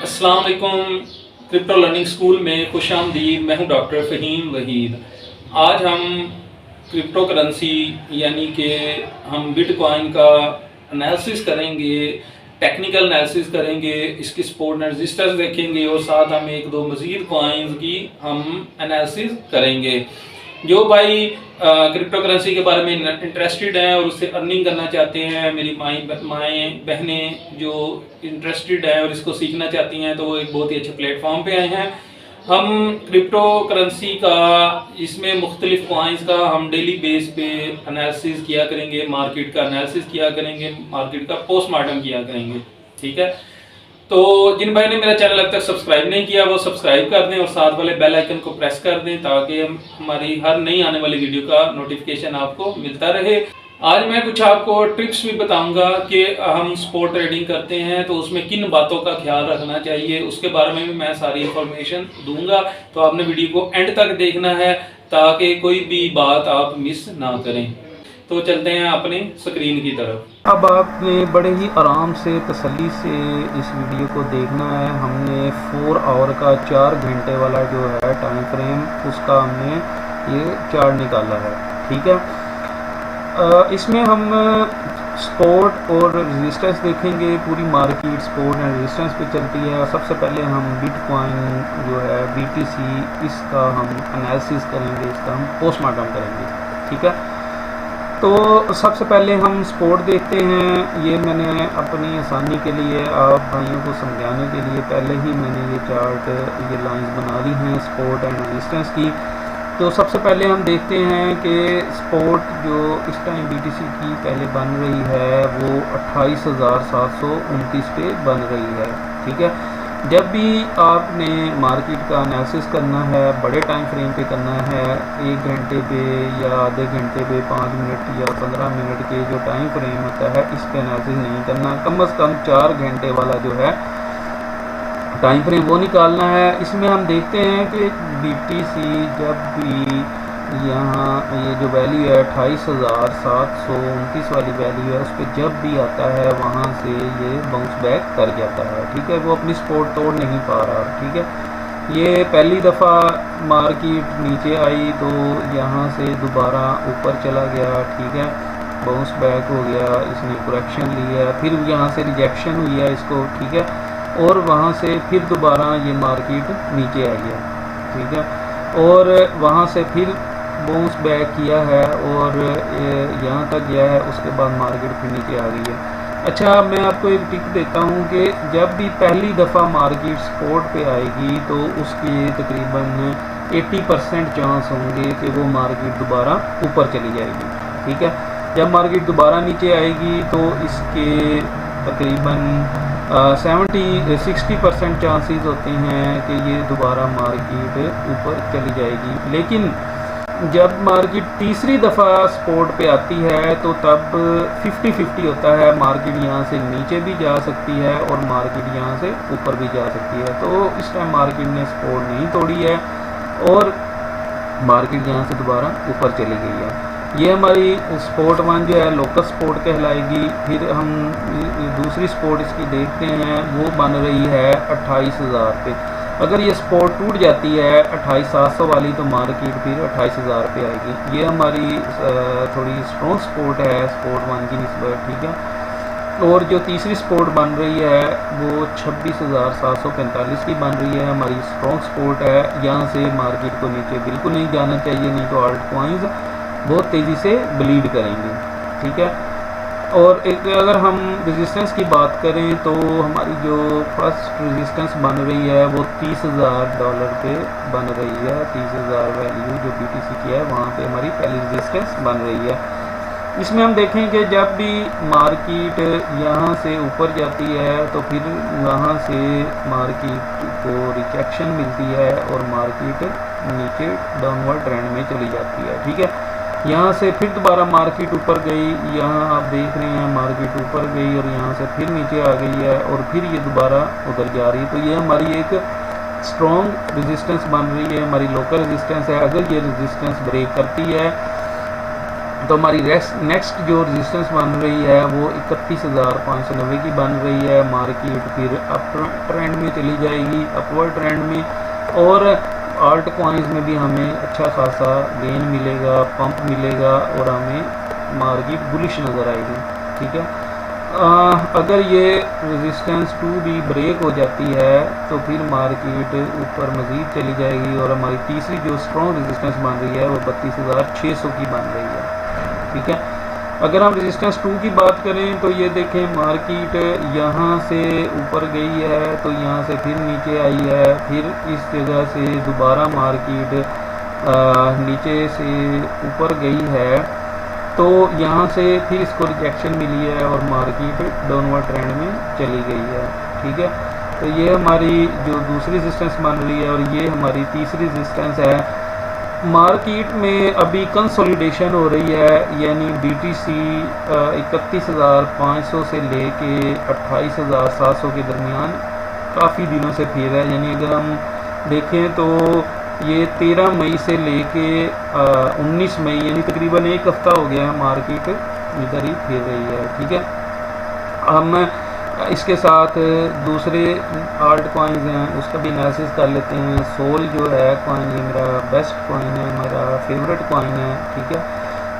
अस्सलाम वालेकुम। Crypto learning school में खुश आमदीद। मैं हूं डॉक्टर फ़हीम वहीद। आज हम क्रिप्टो करेंसी यानी कि हम बिटकॉइन का एनालिसिस करेंगे, टेक्निकल एनालिसिस करेंगे, इसकी सपोर्ट एंड रेजिस्टेंस देखेंगे और साथ हम एक दो मज़ीद कॉइन्स की हम एनालिसिस करेंगे। जो भाई क्रिप्टो करेंसी के बारे में इंटरेस्टेड हैं और उससे अर्निंग करना चाहते हैं, मेरी माएँ बहनें जो इंटरेस्टेड हैं और इसको सीखना चाहती हैं, तो वो एक बहुत ही अच्छे प्लेटफॉर्म पे आए हैं। हम क्रिप्टो करेंसी का इसमें मुख्तलिफ कॉइन्स का हम डेली बेस पे एनालिसिस किया करेंगे, मार्केट का एनालिसिस किया करेंगे, मार्केट का पोस्टमार्टम किया करेंगे। ठीक है, तो जिन भाई ने मेरा चैनल अब तक सब्सक्राइब नहीं किया वो सब्सक्राइब कर दें और साथ वाले बेल आइकन को प्रेस कर दें ताकि हमारी हर नई आने वाली वीडियो का नोटिफिकेशन आपको मिलता रहे। आज मैं कुछ आपको ट्रिक्स भी बताऊंगा कि हम स्पॉट ट्रेडिंग करते हैं तो उसमें किन बातों का ख्याल रखना चाहिए, उसके बारे में भी मैं सारी इंफॉर्मेशन दूंगा। तो आपने वीडियो को एंड तक देखना है ताकि कोई भी बात आप मिस ना करें। तो चलते हैं अपनी स्क्रीन की तरफ। अब आपने बड़े ही आराम से तसल्ली से इस वीडियो को देखना है। हमने 4 आवर का 4 घंटे वाला जो है टाइम फ्रेम उसका हमने ये चार्ट निकाला है। ठीक है, इसमें हम सपोर्ट और रेजिस्टेंस देखेंगे। पूरी मार्केट सपोर्ट एंड रेजिस्टेंस पे चलती है। सबसे पहले हम बिटकॉइन जो है BTC इसका हम एनालिसिस करेंगे, इसका हम पोस्टमार्टम करेंगे। ठीक है, तो सबसे पहले हम सपोर्ट देखते हैं। ये मैंने अपनी आसानी के लिए आप भाइयों को समझाने के लिए पहले ही मैंने ये चार्ट ये लाइंस बना ली हैं सपोर्ट एंड रेजिस्टेंस की। तो सबसे पहले हम देखते हैं कि सपोर्ट जो इस टाइम BTC की पहले बन रही है वो 28,729 पे बन रही है। ठीक है, जब भी आपने मार्केट का एनालिसिस करना है, बड़े टाइम फ्रेम पे करना है, 1 घंटे पे या आधे घंटे पे 5 मिनट या 15 मिनट के जो टाइम फ्रेम होता है इस पे एनालिसिस नहीं करना। कम से कम 4 घंटे वाला जो है टाइम फ्रेम वो निकालना है। इसमें हम देखते हैं कि BTC जब भी यहाँ ये जो वैल्यू है 28,729 वाली वैल्यू है उस पर जब भी आता है वहाँ से ये बाउंस बैक कर जाता है। ठीक है, वो अपनी सपोर्ट तोड़ नहीं पा रहा। ठीक है, ये पहली दफ़ा मार्केट नीचे आई तो यहाँ से दोबारा ऊपर चला गया। ठीक है, बाउंस बैक हो गया, इसने करेक्शन लिया, फिर यहाँ से रिजेक्शन हुई है इसको। ठीक है, और वहाँ से फिर दोबारा ये मार्केट नीचे आ गया। ठीक है, और वहाँ से फिर बाउंस बैक किया है और यहाँ तक गया है, उसके बाद मार्केट फिर नीचे आ गई है। अच्छा, मैं आपको एक टिप देता हूँ कि जब भी पहली दफ़ा मार्केट सपोर्ट पे आएगी तो उसके तकरीबन 80% चांस होंगे कि वो मार्केट दोबारा ऊपर चली जाएगी। ठीक है, जब मार्केट दोबारा नीचे आएगी तो इसके तकरीबन 60% चांसेस होते हैं कि ये दोबारा मार्केट ऊपर चली जाएगी। लेकिन जब मार्केट तीसरी दफ़ा सपोर्ट पे आती है तो तब 50-50 होता है। मार्केट यहाँ से नीचे भी जा सकती है और मार्केट यहाँ से ऊपर भी जा सकती है। तो इस टाइम मार्केट ने सपोर्ट नहीं तोड़ी है और मार्केट यहाँ से दोबारा ऊपर चली गई है। ये हमारी सपोर्ट 1 जो है लोकल सपोर्ट कहलाएगी। फिर हम दूसरी सपोर्ट इसकी देखते हैं, वो बन रही है 28,000 पे। अगर ये सपोर्ट टूट जाती है 28,700 वाली तो मार्केट फिर 28,000 पे आएगी। ये हमारी थोड़ी स्ट्रॉन्ग सपोर्ट है सपोर्ट 1 की निस्बत। ठीक है, और जो तीसरी सपोर्ट बन रही है वो 26,745 की बन रही है, हमारी स्ट्रॉन्ग सपोर्ट है। यहाँ से मार्केट को नीचे बिल्कुल नहीं जाना चाहिए, नहीं तो आल्ट कॉइन्स बहुत तेज़ी से ब्लीड करेंगे। ठीक है, और एक अगर हम रेजिस्टेंस की बात करें तो हमारी जो फर्स्ट रेजिस्टेंस बन रही है वो $30,000 पे बन रही है। 30,000 वैल्यू जो BTC की है वहाँ पे हमारी पहली रेजिस्टेंस बन रही है। इसमें हम देखें कि जब भी मार्केट यहाँ से ऊपर जाती है तो फिर वहाँ से मार्केट को रिजेक्शन मिलती है और मार्केट नीचे डाउनवर्ड ट्रेंड में चली जाती है। ठीक है, यहाँ से फिर दोबारा मार्केट ऊपर गई, यहाँ आप देख रहे हैं मार्केट ऊपर गई और यहाँ से फिर नीचे आ गई है और फिर ये दोबारा उधर जा रही है। तो ये हमारी एक स्ट्रॉन्ग रेजिस्टेंस बन रही है, हमारी लोकल रेजिस्टेंस है। अगर ये रेजिस्टेंस ब्रेक करती है तो हमारी नेक्स्ट जो रेजिस्टेंस बन रही है वो 31,590 की बन रही है। मार्केट फिर अप ट्रेंड में चली जाएगी, अपवर्ड ट्रेंड में, और आल्ट कॉइन्स में भी हमें अच्छा खासा गेन मिलेगा, पंप मिलेगा और हमें मार्केट बुलिश नज़र आएगी। ठीक है, अगर ये रेजिस्टेंस 2 भी ब्रेक हो जाती है तो फिर मार्केट ऊपर मज़ीद चली जाएगी और हमारी तीसरी जो स्ट्रॉन्ग रेजिस्टेंस बन रही है वो 32,600 की बन रही है। ठीक है, अगर हम रेजिस्टेंस 2 की बात करें तो ये देखें मार्केट यहाँ से ऊपर गई है तो यहाँ से फिर नीचे आई है, फिर इस जगह से दोबारा मार्केट नीचे से ऊपर गई है, तो यहाँ से फिर इसको रिजेक्शन मिली है और मार्केट डाउनवर्ड ट्रेंड में चली गई है। ठीक है, तो ये हमारी जो दूसरी रेजिस्टेंस बन रही है और ये हमारी तीसरी रेजिस्टेंस है। मार्केट में अभी कंसोलिडेशन हो रही है, यानी BTC 31,500 से लेके 28,700 के दरमियान काफ़ी दिनों से फिर है। यानी अगर हम देखें तो ये 13 मई से लेके 19 मई यानी तकरीबन एक हफ़्ता हो गया है मार्केट इधर ही फिर रही है। ठीक है, हम इसके साथ दूसरे आल्ट कॉइन्स हैं उसका भी एनालिसिस कर लेते हैं। सोल जो है कॉइन, ये मेरा बेस्ट कॉइन है, मेरा फेवरेट कॉइन है। ठीक है,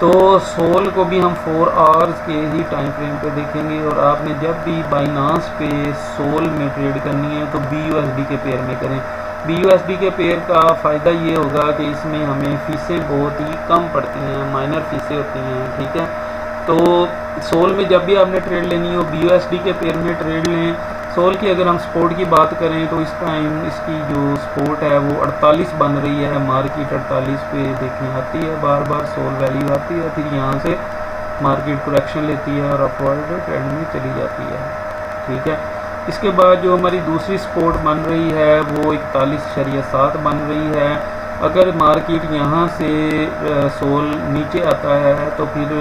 तो सोल को भी हम 4 आवर्स के ही टाइम फ्रेम पे देखेंगे और आपने जब भी बाइनांस पे सोल में ट्रेड करनी है तो BUSD के पेयर में करें। BUSD के पेयर का फ़ायदा ये होगा कि इसमें हमें फ़ीसें बहुत ही कम पड़ती हैं, माइनर फ़ीसें होती हैं। ठीक है, तो सोल में जब भी आपने ट्रेड लेनी हो BUSD के पेयर में ट्रेड लें। सोल की अगर हम सपोर्ट की बात करें तो इस टाइम इसकी जो सपोर्ट है वो 48 बन रही है। मार्केट 48 पे देखें आती है, बार बार सोल वैल्यू आती है, फिर यहाँ से मार्केट करेक्शन लेती है और अपवर्ड ट्रेंड में चली जाती है। ठीक है, इसके बाद जो हमारी दूसरी सपोर्ट बन रही है वो 41.7 बन रही है। अगर मार्केट यहाँ से सोल नीचे आता है तो फिर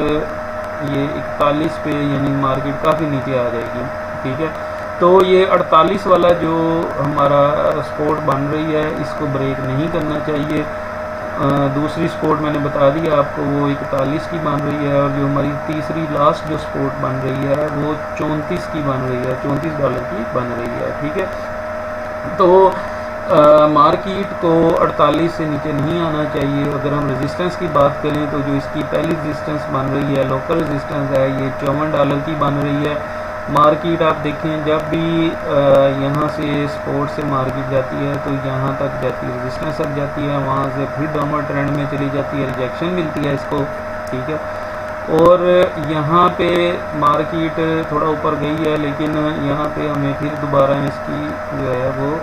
ये 41 पे यानी मार्केट काफ़ी नीचे आ जाएगी। ठीक है, तो ये 48 वाला जो हमारा सपोर्ट बन रही है इसको ब्रेक नहीं करना चाहिए। दूसरी सपोर्ट मैंने बता दिया आपको, वो 41 की बन रही है और जो हमारी तीसरी लास्ट जो सपोर्ट बन रही है वो 34 की बन रही है, $34 की बन रही है। ठीक है, तो मार्केट को 48 से नीचे नहीं आना चाहिए। अगर हम रेजिस्टेंस की बात करें तो जो इसकी पहली रेजिस्टेंस बन रही है, लोकल रेजिस्टेंस है, ये $54 की बन रही है। मार्केट आप देखें जब भी यहाँ से सपोर्ट से मार्केट जाती है तो यहाँ तक जाती है, रेजिस्टेंस तक जाती है, वहाँ से फिर डाउनवर्ड ट्रेंड में चली जाती है, रिजेक्शन मिलती है इसको। ठीक है, और यहाँ पे मार्केट थोड़ा ऊपर गई है लेकिन यहाँ पे हमें फिर दोबारा इसकी जो है वो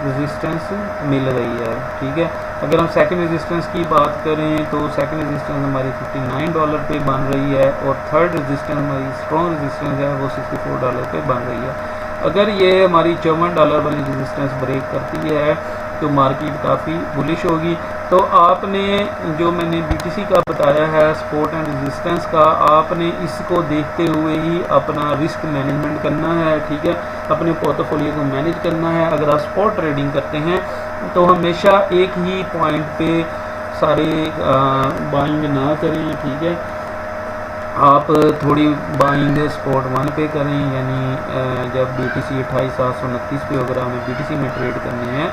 रेजिस्टेंस मिल रही है। ठीक है, अगर हम सेकंड रेजिस्टेंस की बात करें तो सेकंड रेजिस्टेंस हमारी $59 पे बन रही है और थर्ड रेजिस्टेंस हमारी स्ट्रॉन्ग रेजिस्टेंस है वो $64 पे बन रही है। अगर ये हमारी $54 वाली रेजिस्टेंस ब्रेक करती है तो मार्केट काफ़ी बुलिश होगी। तो आपने जो मैंने BTC का बताया है सपोर्ट एंड रेजिस्टेंस का, आपने इसको देखते हुए ही अपना रिस्क मैनेजमेंट करना है। ठीक है, अपने पोर्टफोलियो को मैनेज करना है। अगर आप स्पॉट ट्रेडिंग करते हैं तो हमेशा एक ही पॉइंट पे सारे बाइंग ना करें। ठीक है, आप थोड़ी बाइंग स्पॉट 1 पे करें, यानी जब BTC 28,729 पे अगर हमें BTC में ट्रेड करने हैं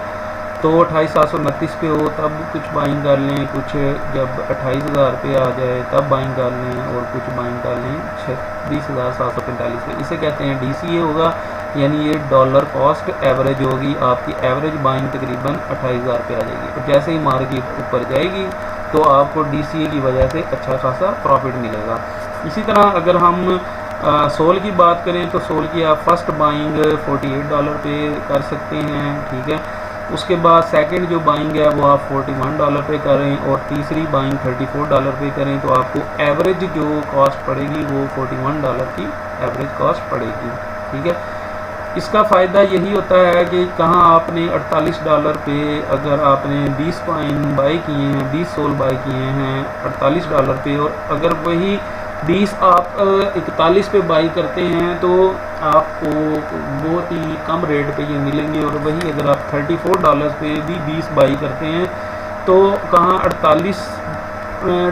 तो 28,729 पे हो तब कुछ बाइंग कर लें, कुछ जब 28,000 पे आ जाए तब बाइंग कर लें और कुछ बाइंग कर लें 36,745 पे। इसे कहते हैं DCA होगा, यानी ये डॉलर कॉस्ट एवरेज होगी। आपकी एवरेज बाइंग तकरीबन 28,000 पे आ जाएगी और जैसे ही मार्केट ऊपर जाएगी तो आपको DCA की वजह से अच्छा खासा प्रॉफिट मिलेगा। इसी तरह अगर हम सोल की बात करें तो सोल की आप फर्स्ट बाइंग $48 पे कर सकते हैं। ठीक है, उसके बाद सेकंड जो बाइंग है वो आप $41 पे करें और तीसरी बाइंग $34 पे करें तो आपको एवरेज जो कॉस्ट पड़ेगी वो $41 की एवरेज कॉस्ट पड़ेगी। ठीक है, इसका फ़ायदा यही होता है कि कहाँ आपने $48 पे अगर आपने 20 कॉइन बाई किए हैं, 20 सोल बाई किए हैं $48 पे, और अगर वही 20 आप 41 पे बाई करते हैं तो आपको बहुत ही कम रेट पे ये मिलेंगे। और वही अगर आप $34 पे भी 20 बाई करते हैं तो कहाँ 48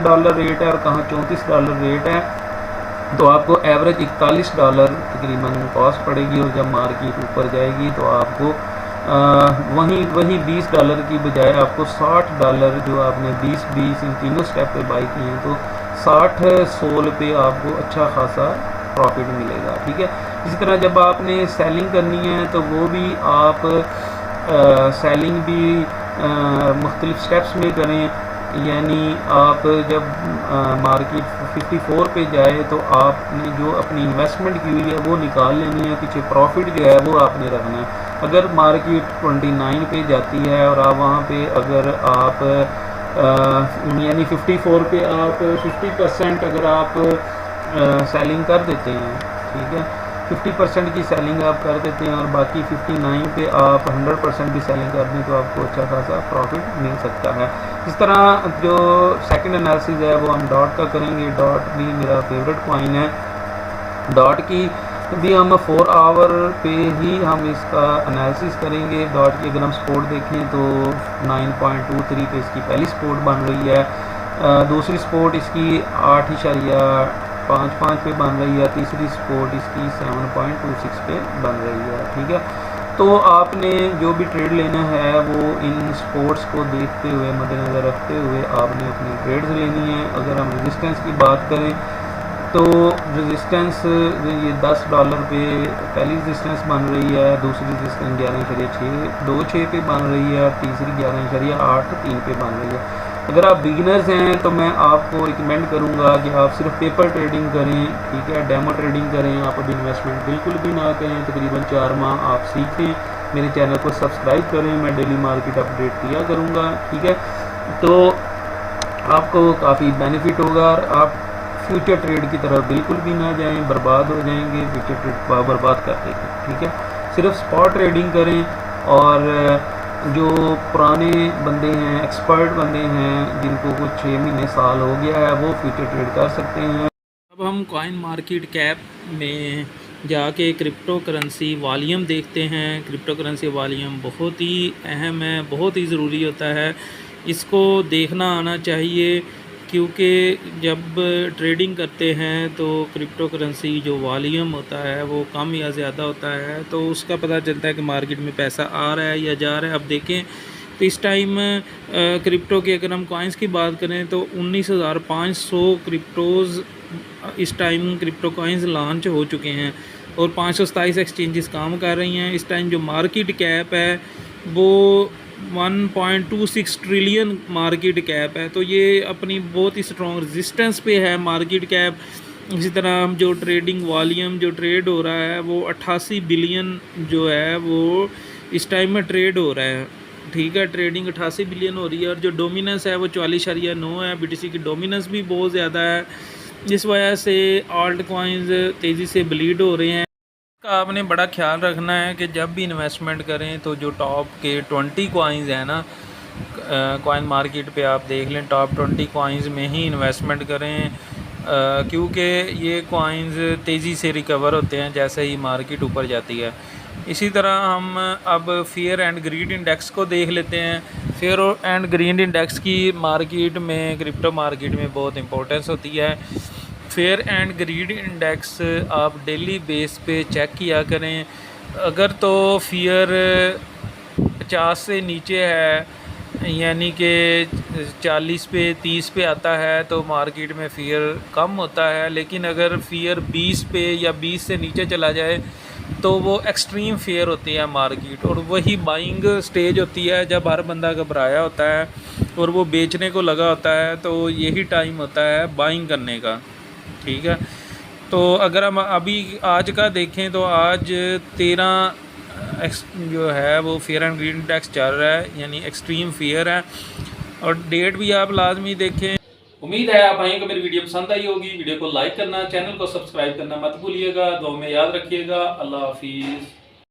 डॉलर रेट है और कहाँ $34 रेट है, तो आपको एवरेज $41 तकरीबन कॉस्ट पड़ेगी। और जब मार्केट ऊपर जाएगी तो आपको वही $20 की बजाय आपको $60 जो आपने 20 इन तीनों स्टेप पे बाई किए हैं, तो 60 सोल पे आपको अच्छा खासा प्रॉफिट मिलेगा। ठीक है, इसी तरह जब आपने सेलिंग करनी है तो वो भी आप सेलिंग भी मुख्तलिफ स्टेप्स में करें। यानी आप जब मार्केट 54 पे जाए तो आपने जो अपनी इन्वेस्टमेंट की हुई है वो निकाल लेनी है, पीछे प्रॉफिट जो है वो आपने रखना है। अगर मार्केट 29 पे जाती है और आप वहाँ पे अगर आप यानी 54 पे आप 50% अगर आप सेलिंग कर देते हैं, ठीक है, 50% की सेलिंग आप कर देते हैं और बाकी 59 पे आप 100% भी सेलिंग कर दें तो आपको अच्छा खासा प्रॉफिट मिल सकता है। इस तरह जो सेकंड एनालिसिस है वो हम डॉट का करेंगे। डॉट भी मेरा फेवरेट कॉइन है। डॉट की भी हम 4 आवर पे ही हम इसका एनालिसिस करेंगे। डॉट की अगर हम सपोर्ट देखें तो 9.23 पे इसकी पहली सपोर्ट बन रही है, दूसरी सपोर्ट इसकी 8.55 पे बन रही है, तीसरी सपोर्ट इसकी 7.26 पे बन रही है। ठीक है, तो आपने जो भी ट्रेड लेना है वो इन सपोर्ट्स को देखते हुए मद्देनज़र रखते हुए आपने अपनी ट्रेड्स लेनी है। अगर हम रेजिस्टेंस की बात करें तो रेजिस्टेंस ये $10 पे पहली रेजिस्टेंस बन रही है, दूसरी रेजिस्टेंस 11.626 पे बन रही है और तीसरी 11.83 पे बन रही है। अगर आप बिगिनर्स हैं तो मैं आपको रिकमेंड करूंगा कि आप सिर्फ पेपर ट्रेडिंग करें। ठीक है, डेमो ट्रेडिंग करें, आप अभी इन्वेस्टमेंट बिल्कुल भी ना करें। तकरीबन 4 माह आप सीखें, मेरे चैनल को सब्सक्राइब करें, मैं डेली मार्केट अपडेट किया करूँगा। ठीक है, तो आपको काफ़ी बेनिफिट होगा और आप फ्यूचर ट्रेड की तरफ बिल्कुल भी ना जाएं, बर्बाद हो जाएंगे, फ्यूचर ट्रेड बर्बाद कर देंगे। ठीक है, सिर्फ स्पॉट ट्रेडिंग करें और जो पुराने बंदे हैं, एक्सपर्ट बंदे हैं, जिनको कुछ 6 महीने साल हो गया है, वो फ्यूचर ट्रेड कर सकते हैं। अब हम कॉइन मार्केट कैप में जाके क्रिप्टो करेंसी वॉल्यूम देखते हैं। क्रिप्टो करेंसी वॉल्यूम बहुत ही अहम है, बहुत ही ज़रूरी होता है, इसको देखना आना चाहिए, क्योंकि जब ट्रेडिंग करते हैं तो क्रिप्टो करेंसी जो वॉल्यूम होता है वो कम या ज़्यादा होता है, तो उसका पता चलता है कि मार्केट में पैसा आ रहा है या जा रहा है। अब देखें तो इस टाइम क्रिप्टो की अगर हम कॉइन्स की बात करें तो 19,500 क्रिप्टोज़ इस टाइम क्रिप्टो कॉइन्स लॉन्च हो चुके हैं और 527 एक्सचेंजेस काम कर रही हैं। इस टाइम जो मार्केट कैप है वो 1.26 ट्रिलियन मार्केट कैप है, तो ये अपनी बहुत ही स्ट्रॉन्ग रेजिस्टेंस पे है मार्केट कैप। इसी तरह हम जो ट्रेडिंग वॉल्यूम जो ट्रेड हो रहा है वो 88 बिलियन जो है वो इस टाइम में ट्रेड हो रहा है। ठीक है, ट्रेडिंग 88 बिलियन हो रही है और जो डोमिनेंस है वो 44.9 है। BTC की डोमिनेंस भी बहुत ज़्यादा है, इस वजह से आल्ट कॉइन्स तेज़ी से ब्लीड हो रहे हैं। का आपने बड़ा ख्याल रखना है कि जब भी इन्वेस्टमेंट करें तो जो टॉप के 20 कॉइन्स हैं ना, कॉइन मार्केट पे आप देख लें, टॉप 20 कॉइन्स में ही इन्वेस्टमेंट करें, क्योंकि ये कॉइन्स तेज़ी से रिकवर होते हैं जैसे ही मार्केट ऊपर जाती है। इसी तरह हम अब फेयर एंड ग्रीड इंडेक्स को देख लेते हैं। फेयर एंड ग्रीड इंडेक्स की मार्केट में, क्रिप्टो मार्केट में बहुत इंपॉर्टेंस होती है। फेयर एंड ग्रीड इंडेक्स आप डेली बेस पे चेक किया करें। अगर तो फेयर 50 से नीचे है, यानी कि 40 पे 30 पे आता है तो मार्केट में फेयर कम होता है, लेकिन अगर फेयर 20 पे या 20 से नीचे चला जाए तो वो एक्सट्रीम फेयर होती है मार्केट, और वही बाइंग स्टेज होती है जब हर बंदा घबराया होता है और वो बेचने को लगा होता है, तो यही टाइम होता है बाइंग करने का। ठीक है, तो अगर हम अभी आज का देखें तो आज 13 जो है वो फेयर एंड ग्रीड इंडेक्स चल रहा है, यानी एक्सट्रीम फेयर है, और डेट भी आप लाजमी देखें। उम्मीद है आप भाइयों को मेरी वीडियो पसंद आई होगी। वीडियो को लाइक करना, चैनल को सब्सक्राइब करना मत भूलिएगा। दुआ में याद रखिएगा। अल्लाह हाफिज़।